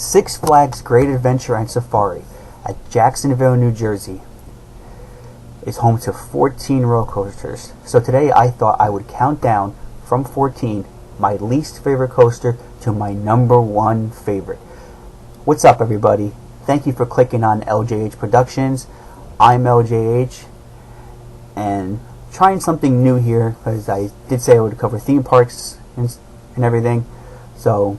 Six Flags Great Adventure and Safari at Jacksonville, New Jersey is home to 14 roller coasters. So today I thought I would count down from 14 my least favorite coaster to my number one favorite. What's up, everybody? Thank you for clicking on LJH Productions. I'm LJH and trying something new here because I did say I would cover theme parks and everything. So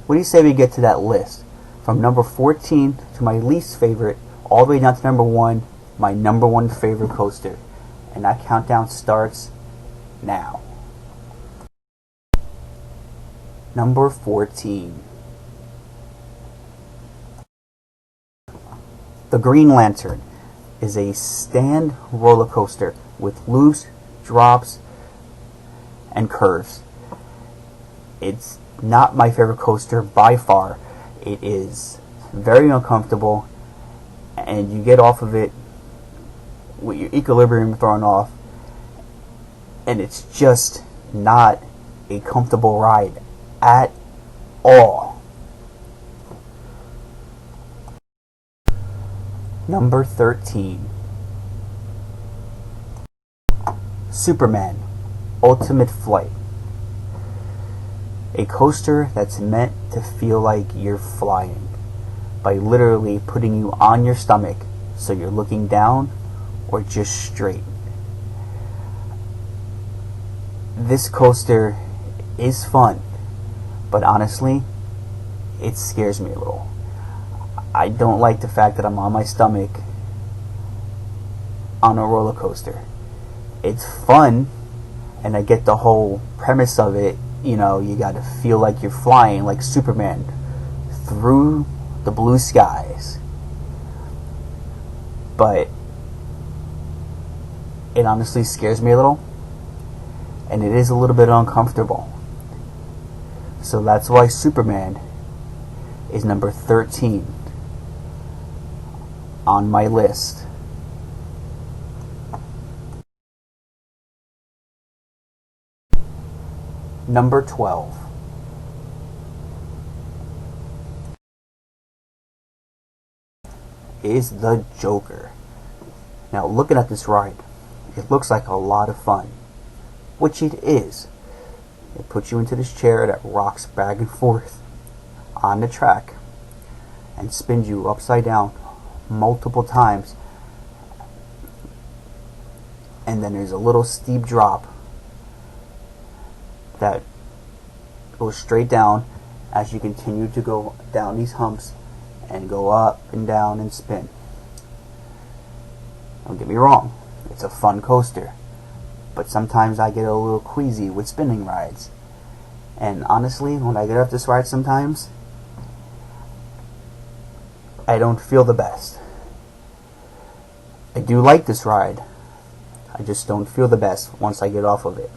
what do you say we get to that list from number 14 to my least favorite all the way down to number 1, my number one favorite coaster? And that countdown starts now. Number 14. The Green Lantern is a stand roller coaster with loops, drops, and curves. It's not my favorite coaster by far. It is very uncomfortable, and you get off of it with your equilibrium thrown off, and it's just not a comfortable ride at all. Number 13. Superman Ultimate Flight. A coaster that's meant to feel like you're flying by literally putting you on your stomach so you're looking down or just straight. This coaster is fun, but honestly, it scares me a little. I don't like the fact that I'm on my stomach on a roller coaster. It's fun, and I get the whole premise of it. You know, you gotta feel like you're flying like Superman through the blue skies. But it honestly scares me a little, and it is a little bit uncomfortable. So that's why Superman is number 13 on my list. Number 12. Is the Joker. Now, looking at this ride, it looks like a lot of fun, which it is. It puts you into this chair that rocks back and forth on the track and spins you upside down multiple times, and then there's a little steep drop that goes straight down as you continue to go down these humps and go up and down and spin. Don't get me wrong, it's a fun coaster, but sometimes I get a little queasy with spinning rides. And honestly, when I get off this ride sometimes, I don't feel the best. I do like this ride, I just don't feel the best once I get off of it.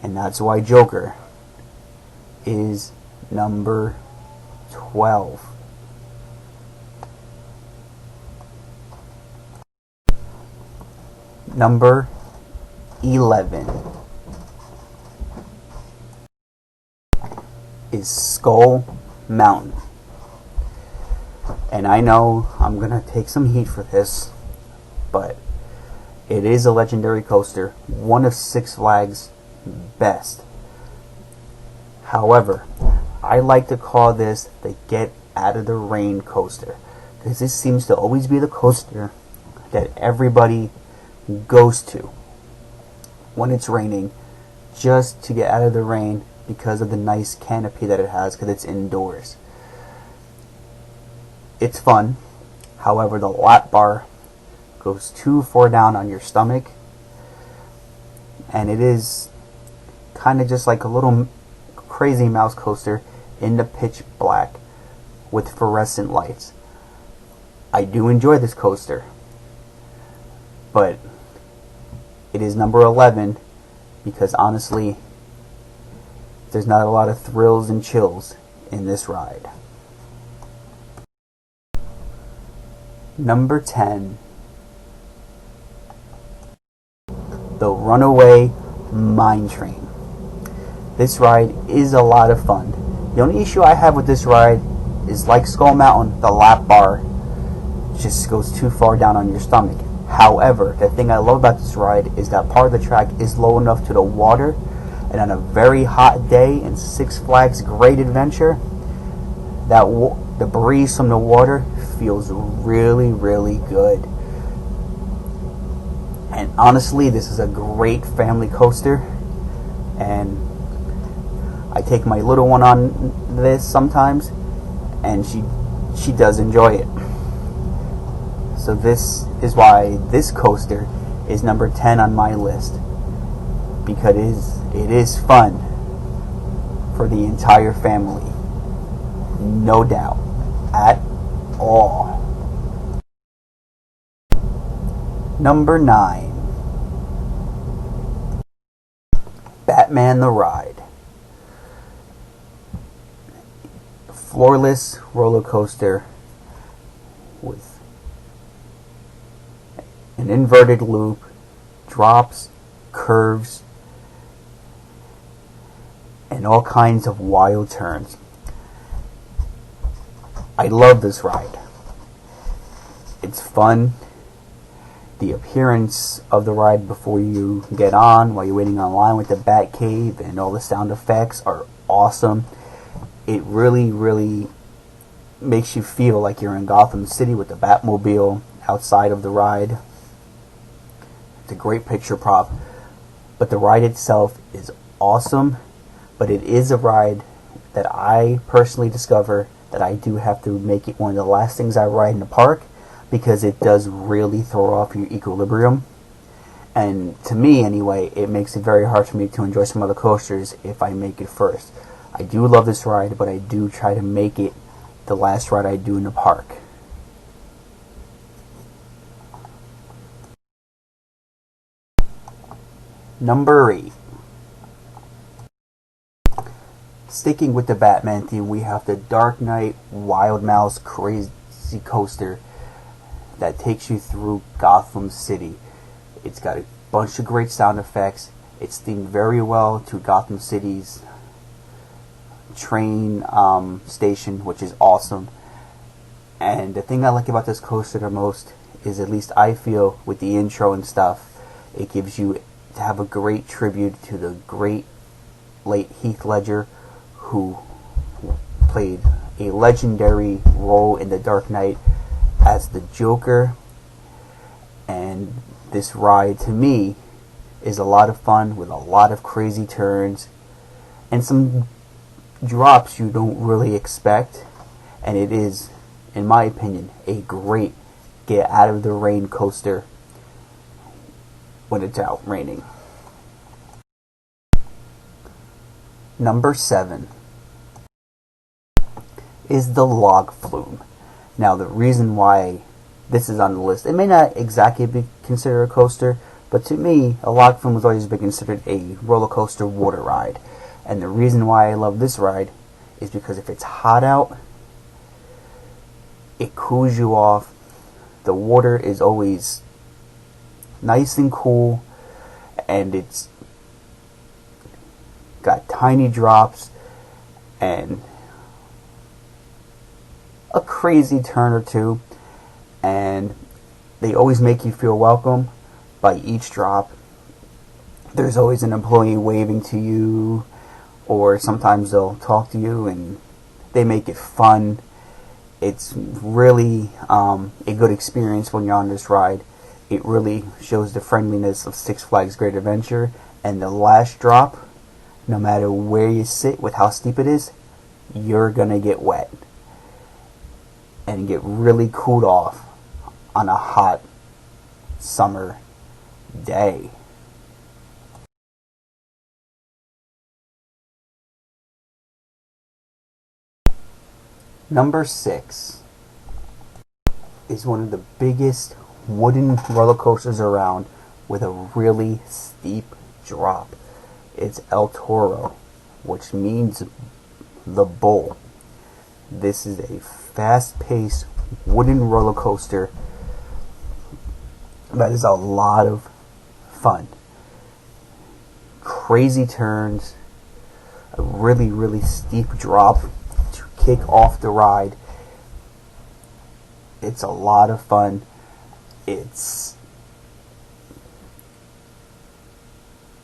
And that's why Joker is number 12. Number 11 is Skull Mountain. And I know I'm gonna take some heat for this, but it is a legendary coaster, one of Six Flags' best. However, I like to call this the Get Out of the Rain coaster, because this seems to always be the coaster that everybody goes to when it's raining, just to get out of the rain because of the nice canopy that it has, because it's indoors. It's fun. However, the lap bar goes too far down on your stomach, and it is kind of just like a little crazy mouse coaster in the pitch black with fluorescent lights. I do enjoy this coaster, but it is number 11 because honestly, there's not a lot of thrills and chills in this ride. Number 10. The Runaway Mine Train. This ride is a lot of fun The only issue I have with this ride is, like Skull Mountain, the lap bar just goes too far down on your stomach. However, the thing I love about this ride is that part of the track is low enough to the water, and on a very hot day in Six Flags Great Adventure, that the breeze from the water feels really, really good. And honestly, this is a great family coaster, and I take my little one on this sometimes, and she does enjoy it. So this is why this coaster is number 10 on my list, because it is fun for the entire family, no doubt at all. Number 9, Batman the Ride. Floorless roller coaster with an inverted loop, drops, curves, and all kinds of wild turns. I love this ride. It's fun. The appearance of the ride before you get on, while you're waiting online with the Bat Cave and all the sound effects are awesome. It really, really makes you feel like you're in Gotham City with the Batmobile outside of the ride. It's a great picture prop. But the ride itself is awesome. But it is a ride that I personally discover that I do have to make it one of the last things I ride in the park, because it does really throw off your equilibrium. And to me, anyway, it makes it very hard for me to enjoy some other coasters if I make it first. I do love this ride, but I do try to make it the last ride I do in the park. Number 8. Sticking with the Batman theme, we have the Dark Knight Wild Mouse Crazy Coaster that takes you through Gotham City. It's got a bunch of great sound effects. It's themed very well to Gotham City's train station, which is awesome. And the thing I like about this coaster the most is, at least I feel, with the intro and stuff, it gives you to have a great tribute to the great late Heath Ledger, who played a legendary role in The Dark Knight as the Joker. And this ride, to me, is a lot of fun with a lot of crazy turns and some drops you don't really expect. And it is, in my opinion, a great get out of the rain coaster when it's out raining. Number 7 is the Log Flume. Now, the reason why this is on the list, it may not exactly be considered a coaster, but to me, a Log Flume has always been considered a roller coaster water ride. And the reason why I love this ride is because if it's hot out, it cools you off. The water is always nice and cool, and it's got tiny drops and a crazy turn or two, and they always make you feel welcome by each drop. There's always an employee waving to you, or sometimes they'll talk to you, and they make it fun. It's really a good experience when you're on this ride. It really shows the friendliness of Six Flags Great Adventure, and the last drop, no matter where you sit with how steep it is, you're gonna get wet and get really cooled off on a hot summer day. Number 6 is one of the biggest wooden roller coasters around with a really steep drop. It's El Toro, which means the bull. This is a fast-paced wooden roller coaster that is a lot of fun. Crazy turns, a really, really steep drop to kick off the ride. It's a lot of fun.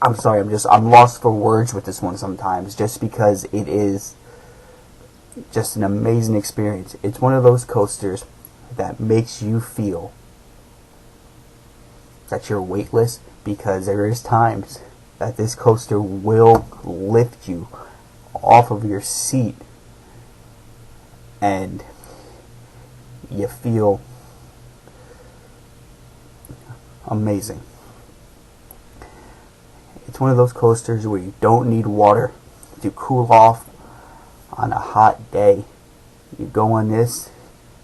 I'm sorry, I'm lost for words with this one sometimes, just because it is just an amazing experience. It's one of those coasters that makes you feel that you're weightless, because there is times that this coaster will lift you off of your seat and you feel amazing. It's one of those coasters where you don't need water to cool off on a hot day. You go on this,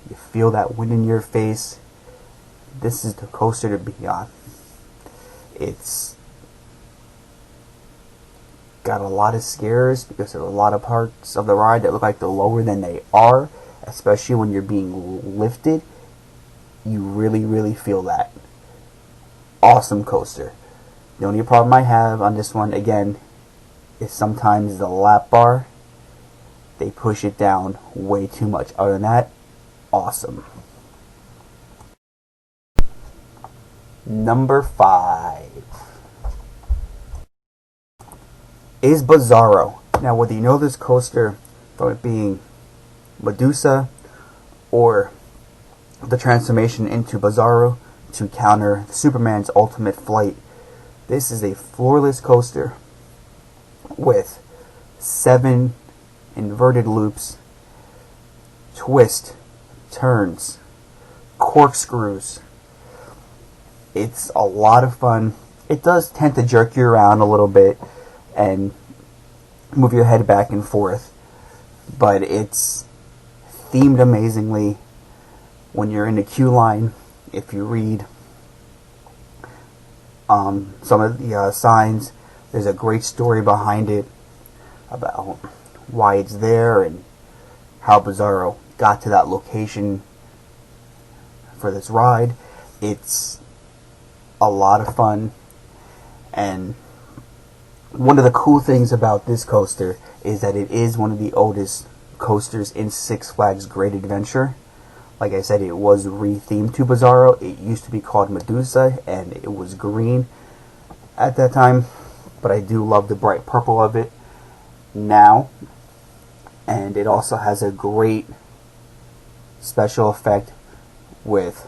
you feel that wind in your face. This is the coaster to be on. It's got a lot of scares because there are a lot of parts of the ride that look like they're lower than they are, especially when you're being lifted. You really, really feel that. Awesome coaster. The only problem I have on this one, again, is sometimes the lap bar. They push it down way too much. Other than that, awesome. Number 5 is Bizarro. Now, whether you know this coaster from it being Medusa or the transformation into Bizarro to counter Superman's ultimate flight, this is a floorless coaster with 7 inverted loops, twists, turns, corkscrews. It's a lot of fun. It does tend to jerk you around a little bit and move your head back and forth, but it's themed amazingly. When you're in the queue line, if you read some of the signs, there's a great story behind it about why it's there and how Bizarro got to that location for this ride. It's a lot of fun, and one of the cool things about this coaster is that it is one of the oldest coasters in Six Flags Great Adventure. Like I said, it was re-themed to Bizarro. It used to be called Medusa, and it was green at that time, but I do love the bright purple of it now. And it also has a great special effect with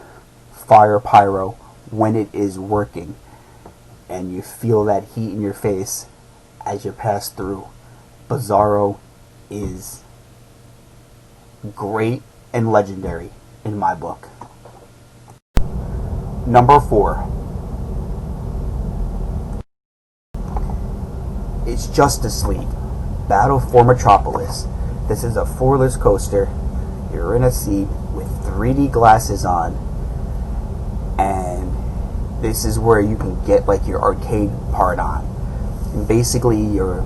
fire pyro when it is working, and you feel that heat in your face as you pass through. Bizarro is great and legendary in my book. Number 4 is Justice League Battle for Metropolis. This is a floorless coaster. You're in a seat with 3D glasses on, and this is where you can get like your arcade part on. And basically, you're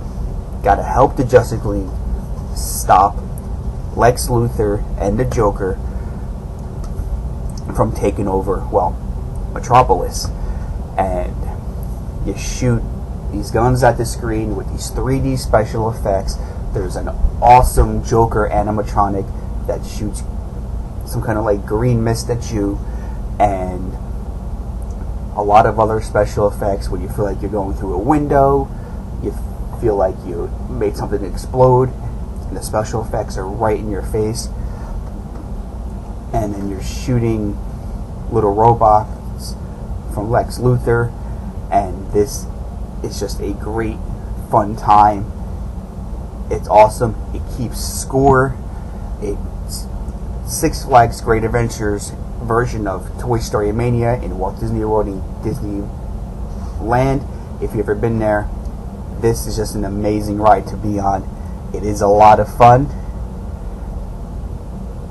gotta help the Justice League stop Lex Luthor and the Joker from taking over, well, Metropolis. And you shoot these guns at the screen with these 3D special effects. There's an awesome Joker animatronic that shoots some kind of like green mist at you, and a lot of other special effects when you feel like you're going through a window, you feel like you made something explode, and the special effects are right in your face. And then you're shooting little robots from Lex Luthor, and this is just a great fun time. It's awesome. It keeps score. It's Six Flags Great Adventures version of Toy Story Mania in Walt Disney World and Disneyland. If you've ever been there, this is just an amazing ride to be on. It is a lot of fun,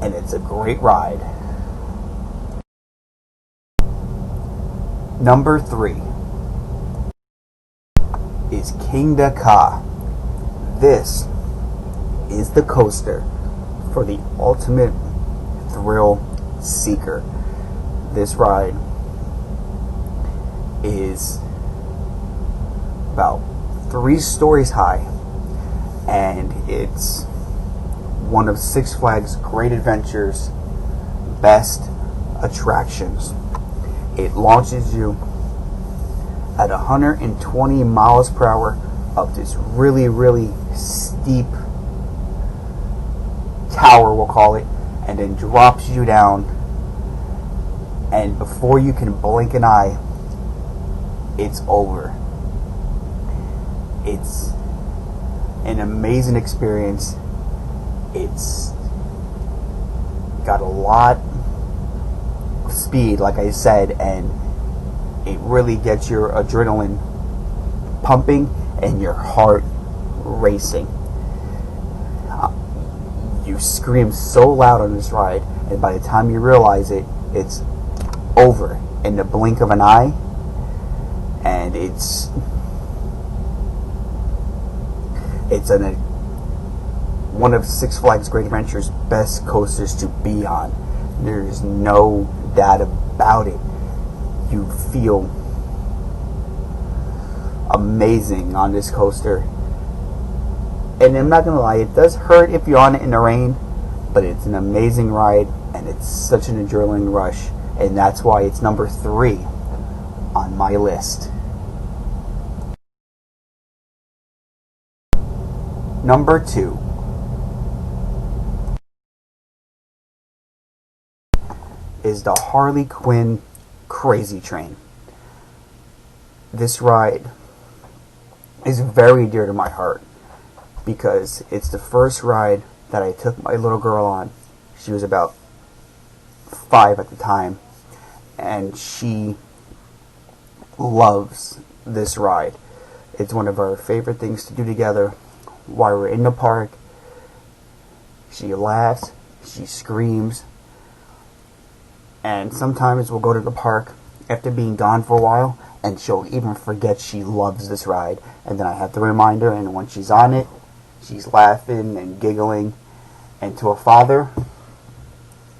and it's a great ride. Number 3 is King Dakar. This is the coaster for the ultimate thrill seeker. This ride is about 3 stories high, and it's one of Six Flags Great Adventures best attractions. It launches you at 120 miles per hour up this really, really steep tower, we'll call it, and then drops you down, and before you can blink an eye, it's over. It's an amazing experience. It's got a lot of speed, like I said, and it really gets your adrenaline pumping and your heart racing. You scream so loud on this ride, and by the time you realize it, it's over in the blink of an eye. And it's one of Six Flags Great Adventures best coasters to be on. There's no doubt about it. You feel amazing on this coaster. And I'm not gonna lie, it does hurt if you're on it in the rain, but it's an amazing ride, and it's such an adrenaline rush, and that's why it's number 3 on my list. Number 2 is the Harley Quinn Crazy Train. This ride is very dear to my heart because it's the first ride that I took my little girl on. She was about 5 at the time, and she loves this ride. It's one of our favorite things to do together while we're in the park. She laughs, she screams, and sometimes we'll go to the park after being gone for a while, and she'll even forget she loves this ride, and then I have to remind her, and when she's on it, she's laughing and giggling. And to a father,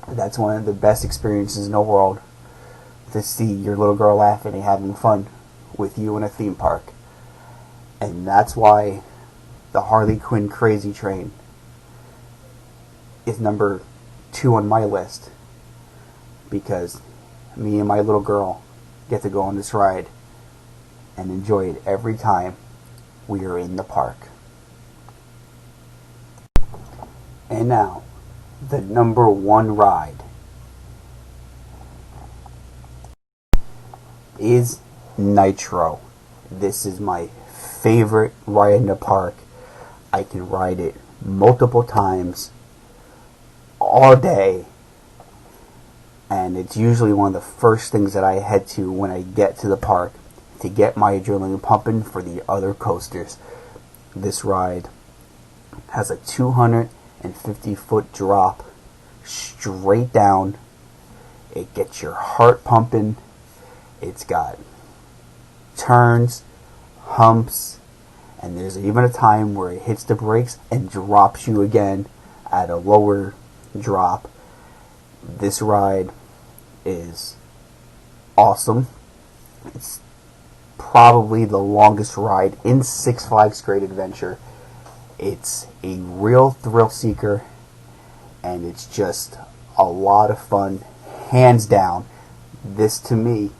that's one of the best experiences in the world, to see your little girl laughing and having fun with you in a theme park. And that's why the Harley Quinn Crazy Train is number 2 on my list, because me and my little girl get to go on this ride and enjoy it every time we are in the park. And now, the number 1 ride is Nitro. This is my favorite ride in the park. I can ride it multiple times all day, and it's usually one of the first things that I head to when I get to the park to get my adrenaline pumping for the other coasters. This ride has a 250-foot drop straight down. It gets your heart pumping. It's got turns, humps, and there's even a time where it hits the brakes and drops you again at a lower drop. This ride is awesome. It's probably the longest ride in Six Flags Great Adventure. It's a real thrill seeker, and it's just a lot of fun. Hands down, this to me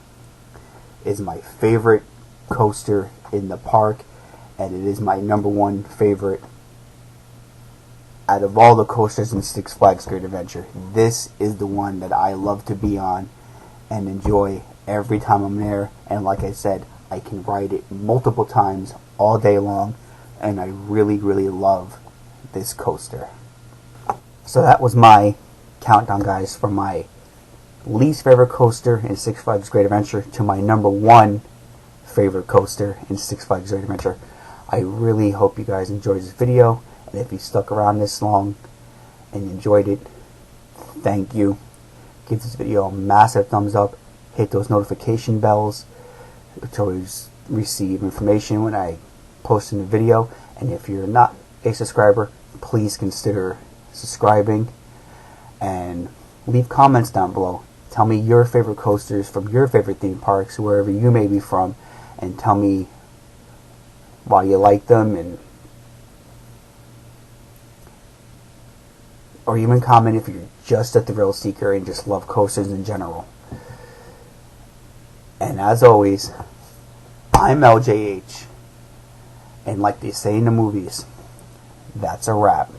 is my favorite coaster in the park, and it is my number 1 favorite out of all the coasters in Six Flags Great Adventure. This is the one that I love to be on and enjoy every time I'm there. And like I said, I can ride it multiple times all day long, and I really, really love this coaster. So that was my countdown, guys, from my least favorite coaster in Six Flags Great Adventure to my number 1 favorite coaster in Six Flags Great Adventure. I really hope you guys enjoyed this video, and if you stuck around this long and enjoyed it, thank you. Give this video a massive thumbs up, hit those notification bells to always receive information when I post a new video, and if you're not a subscriber, please consider subscribing and leave comments down below. Tell me your favorite coasters from your favorite theme parks, wherever you may be from, and tell me why you like them and or even comment if you're just a thrill seeker and just love coasters in general. And as always, I'm LJH, and like they say in the movies, that's a wrap.